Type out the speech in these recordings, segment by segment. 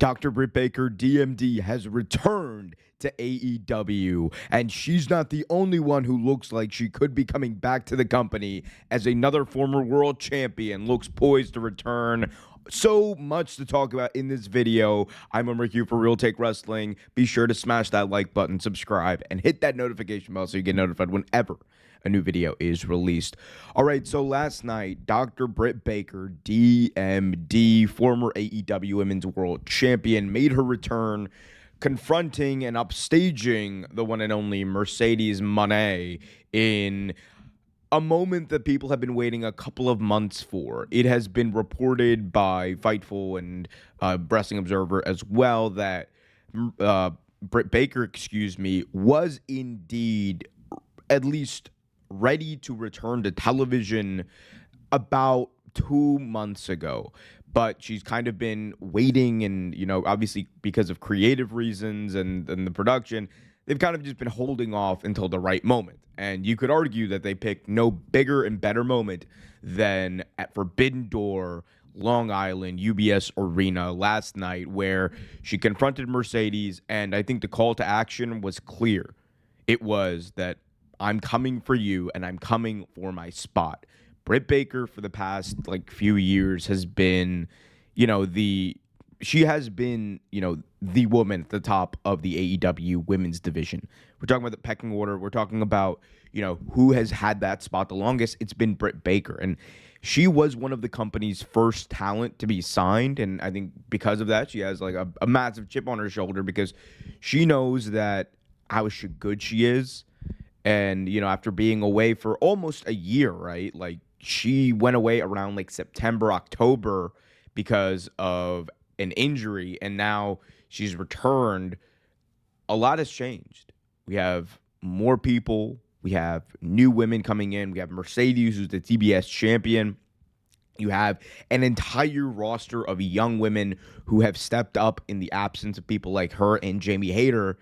Dr. Britt Baker, DMD, has returned to AEW, and she's not the only one who looks like she could be coming back to the company, as another former world champion looks poised to return. So much to talk about in this video. I'm Omer Q for Real Take Wrestling. Be sure to smash that like button, subscribe, and hit that notification bell so you get notified whenever a new video is released. All right, so last night, Dr. Britt Baker, DMD, former AEW Women's World Champion, made her return, confronting and upstaging the one and only Mercedes Moné in a moment that people have been waiting a couple of months for. It has been reported by Fightful and Wrestling Observer as well that Britt Baker, was indeed at least ready to return to television about 2 months ago. But she's kind of been waiting, and, obviously because of creative reasons and the production, they've kind of just been holding off until the right moment. And you could argue that they picked no bigger and better moment than at Forbidden Door, Long Island, UBS Arena last night, where she confronted Mercedes, and I think the call to action was clear. It was that I'm coming for you, and I'm coming for my spot. Britt Baker, for the past few years, has been, she has been, the woman at the top of the AEW women's division. We're talking about the pecking order. We're talking about, who has had that spot the longest. It's been Britt Baker, and she was one of the company's first talent to be signed, and I think because of that, she has a massive chip on her shoulder, because she knows that how good she is. And, after being away for almost a year, right? She went away around September, October because of an injury, and now she's returned. A lot has changed. We have more people. We have new women coming in. We have Mercedes, who's the TBS champion. You have an entire roster of young women who have stepped up in the absence of people like her and Jamie Hayter,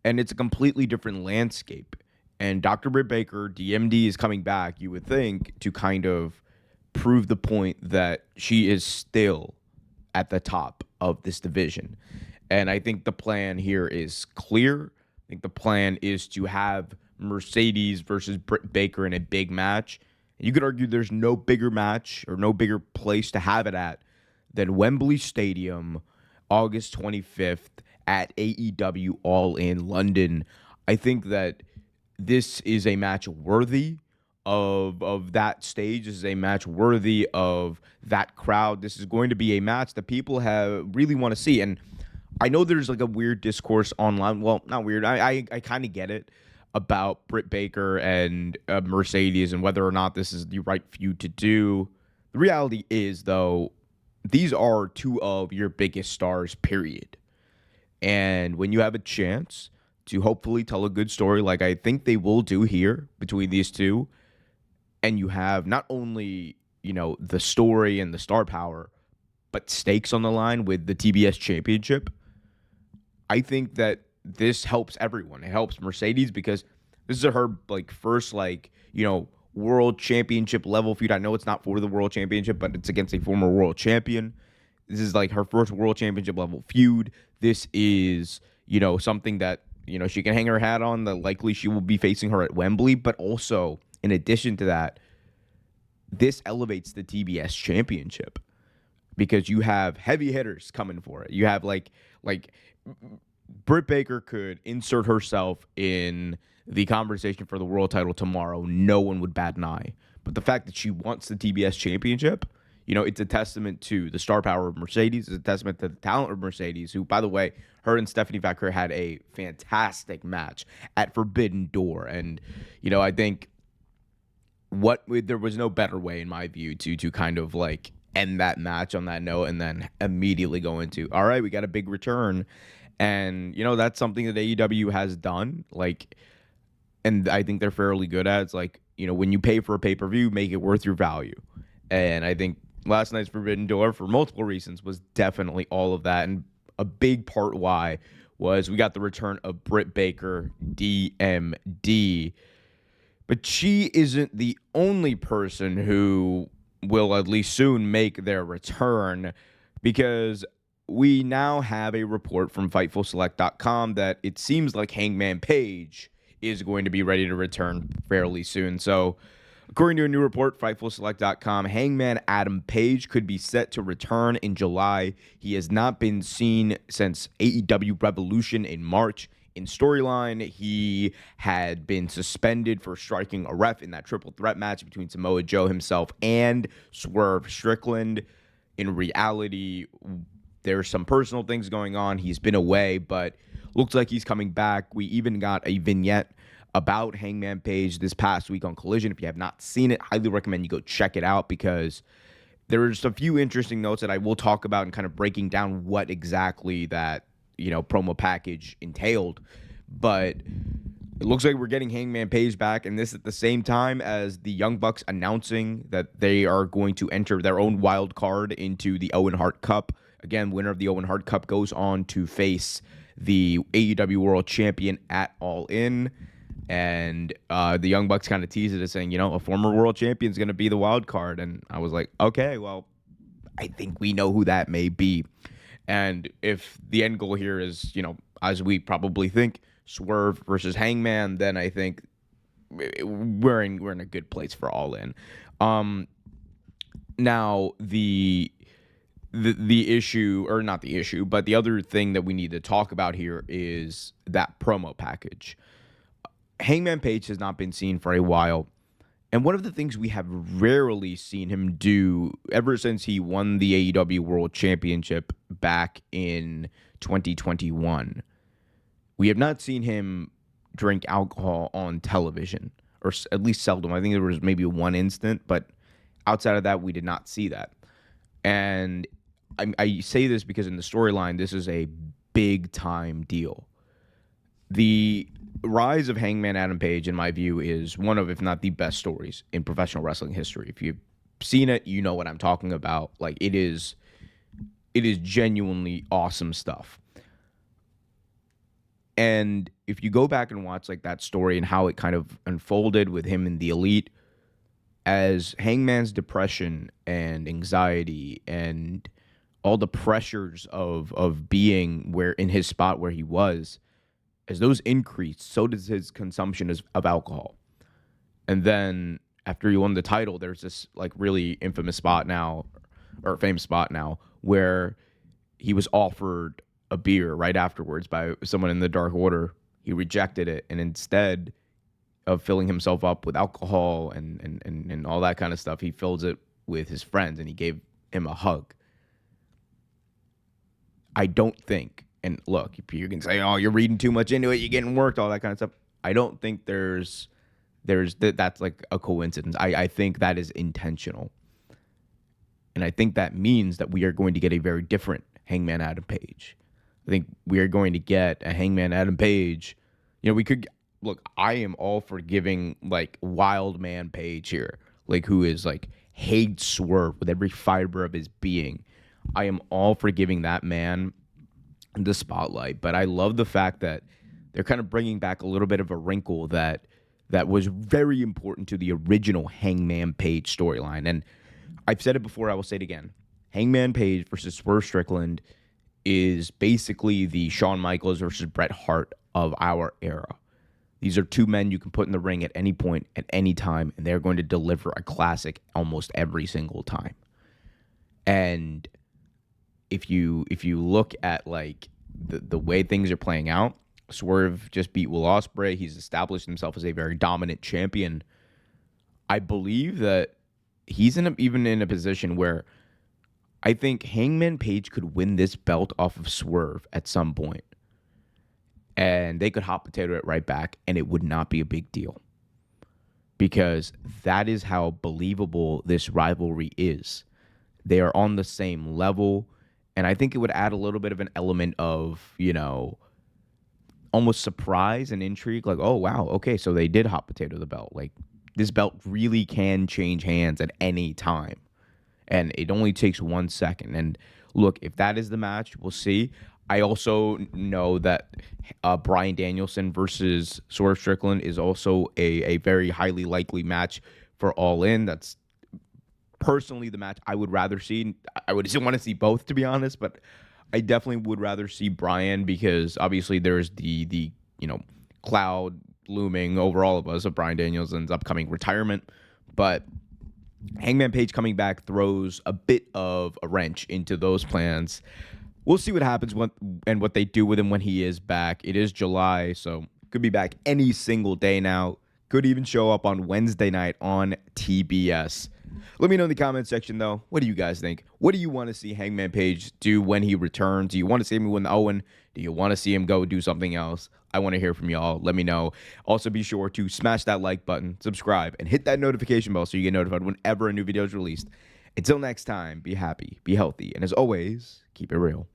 and it's a completely different landscape. And Dr. Britt Baker, DMD, is coming back, you would think, to kind of prove the point that she is still at the top of this division. And I think the plan here is clear. I think the plan is to have Mercedes versus Britt Baker in a big match. You could argue there's no bigger match or no bigger place to have it at than Wembley Stadium, August 25th at AEW All In London. I think that this is a match worthy of that stage. This is a match worthy of that crowd. This is going to be a match that people really want to see. And I know there's a weird discourse online. Well, not weird. I kind of get it about Britt Baker and Mercedes and whether or not this is the right feud to do. The reality is, though, these are two of your biggest stars, period. And when you have a chance to hopefully tell a good story like I think they will do here between these two, and you have not only, the story and the star power, but stakes on the line with the TBS championship, I think this helps everyone. It helps Mercedes because this is her first world championship level feud. I know it's not for the world championship, but it's against a former world champion. This is her first world championship level feud. This is, something that she can hang her hat on. The likely she will be facing her at Wembley. But also, in addition to that, this elevates the TBS championship because you have heavy hitters coming for it. You have Britt Baker could insert herself in the conversation for the world title tomorrow. No one would bat an eye. But the fact that she wants the TBS championship, it's a testament to the star power of Mercedes. It's a testament to the talent of Mercedes, who, by the way, her and Stephanie Vaquer had a fantastic match at Forbidden Door. And, I think there was no better way, in my view, to kind of end that match on that note and then immediately go into, all right, we got a big return. And, that's something that AEW has done. And I think they're fairly good at. It's when you pay for a pay-per-view, make it worth your value. And I think last night's Forbidden Door, for multiple reasons, was definitely all of that. And a big part why was we got the return of Britt Baker, DMD. But she isn't the only person who will at least soon make their return, because we now have a report from FightfulSelect.com that it seems like Hangman Page is going to be ready to return fairly soon. So, according to a new report, FightfulSelect.com, Hangman Adam Page could be set to return in July. He has not been seen since AEW Revolution in March. In storyline, he had been suspended for striking a ref in that triple threat match between Samoa Joe himself and Swerve Strickland. In reality, there's some personal things going on. He's been away, but looks like he's coming back. We even got a vignette about Hangman Page this past week on Collision. If you have not seen it, highly recommend you go check it out, because there's a few interesting notes that I will talk about and kind of breaking down what exactly that, promo package entailed. But it looks like we're getting Hangman Page back, and this at the same time as the Young Bucks announcing that they are going to enter their own wild card into the Owen Hart Cup. Again, winner of the Owen Hart Cup goes on to face the AEW World Champion at All In. And the Young Bucks kind of teased it as saying, a former world champion is going to be the wild card. And I was like, okay, well, I think we know who that may be. And if the end goal here is, as we probably think, Swerve versus Hangman, then I think we're in a good place for All In. Now the issue, or not the issue, but the other thing that we need to talk about here is that promo package. Hangman Page has not been seen for a while, and one of the things we have rarely seen him do ever since he won the AEW World Championship back in 2021, we have not seen him drink alcohol on television, or at least seldom. I think there was maybe one instant, but outside of that, we did not see that. And I say this because in the storyline, this is a big-time deal. The rise of Hangman Adam Page, in my view, is one of, if not the best stories in professional wrestling history. If you've seen it, you know what I'm talking about. Like, it is genuinely awesome stuff. And if you go back and watch like that story and how it kind of unfolded with him in the Elite, as Hangman's depression and anxiety and all the pressures of being where in his spot where he was, as those increased, so does his consumption of alcohol. And then after he won the title, there's this like really famous spot now, where he was offered a beer right afterwards by someone in the Dark Order. He rejected it, and instead of filling himself up with alcohol and all that kind of stuff, he fills it with his friends, and he gave him a hug. I don't think, and look, you can say, oh, you're reading too much into it, you're getting worked, all that kind of stuff. I don't think that's like a coincidence. I think that is intentional. And I think that means that we are going to get a very different Hangman Adam Page. I think we are going to get a Hangman Adam Page. I am all for giving like Wild Man Page here, like who is like hates Swerve with every fiber of his being. I am all for giving that man the spotlight, but I love the fact that they're kind of bringing back a little bit of a wrinkle that was very important to the original Hangman Page storyline. And I've said it before, I will say it again. Hangman Page versus Swerve Strickland is basically the Shawn Michaels versus Bret Hart of our era. These are two men you can put in the ring at any point, at any time, and they're going to deliver a classic almost every single time. And if you look at like the way things are playing out, Swerve just beat Will Ospreay. He's established himself as a very dominant champion. I believe that he's even in a position where I think Hangman Page could win this belt off of Swerve at some point. And they could hot potato it right back, and it would not be a big deal. Because that is how believable this rivalry is. They are on the same level, and I think it would add a little bit of an element of, almost surprise and intrigue. Like, oh, wow, okay, so they did hot potato the belt. Like, this belt really can change hands at any time. And it only takes 1 second. And look, if that is the match, we'll see. I also know that Bryan Danielson versus Swerve Strickland is also a very highly likely match for All In. That's personally the match I would rather see. I would just want to see both, to be honest, but I definitely would rather see Bryan because obviously there's the cloud looming over all of us of Bryan Danielson's upcoming retirement, but Hangman Page coming back throws a bit of a wrench into those plans. We'll see what happens and what they do with him when he is back. It is July, so could be back any single day now. Could even show up on Wednesday night on TBS. Let me know in the comment section, though. What do you guys think? What do you want to see Hangman Page do when he returns? Do you want to see him win the Owen? Do you want to see him go do something else? I want to hear from y'all. Let me know. Also, be sure to smash that like button, subscribe, and hit that notification bell so you get notified whenever a new video is released. Until next time, be happy, be healthy, and as always, keep it real.